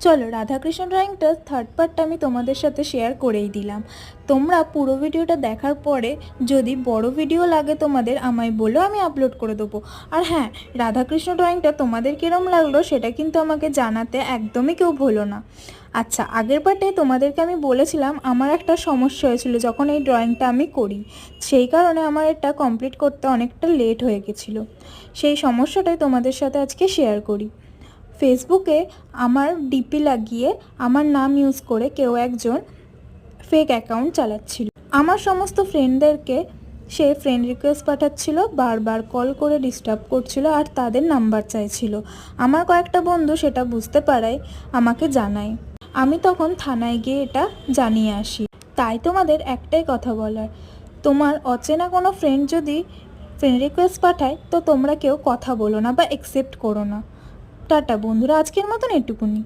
চলো রাধাকৃষ্ণ ড্রয়িংটা থার্ড পার্টটা আমি তোমাদের সাথে শেয়ার করেই দিলাম। তোমরা পুরো ভিডিওটা দেখার পরে যদি বড় ভিডিও লাগে তোমাদের আমায় বলো, আমি আপলোড করে দেবো। আর হ্যাঁ, রাধাকৃষ্ণ ড্রয়িংটা তোমাদের কীরকম লাগলো সেটা কিন্তু আমাকে জানাতে একদমই কেউ ভুলো না। আচ্ছা, আগের পার্টে তোমাদেরকে আমি বলেছিলাম আমার একটা সমস্যা হয়েছিল যখন এই ড্রয়িংটা আমি করি, সেই কারণে আমার এটা কমপ্লিট করতে অনেকটা লেট হয়ে গেছিলো। সেই সমস্যাটাই তোমাদের সাথে আজকে শেয়ার করি। ফেসবুকে আমার ডিপি লাগিয়ে আমার নাম ইউজ করে কেউ একজন ফেক অ্যাকাউন্ট চালাচ্ছিল। আমার সমস্ত ফ্রেন্ডদেরকে সে ফ্রেন্ড রিকোয়েস্ট পাঠাচ্ছিল, বারবার কল করে ডিস্টার্ব করছিল আর তাদের নাম্বার চাইছিল। আমার কয়েকটা বন্ধু সেটা বুঝতে পারায় আমাকে জানায়। আমি তখন থানায় গিয়ে এটা জানিয়ে আসি। তাই তোমাদের একটাই কথা বলার, তোমার অচেনা কোনো ফ্রেন্ড যদি ফ্রেন্ড রিকোয়েস্ট পাঠায় তো তোমরা কেউ কথা বলো না বা অ্যাকসেপ্ট করো না। টাটা বন্ধুরা, আজকের মতন এটুকুনি।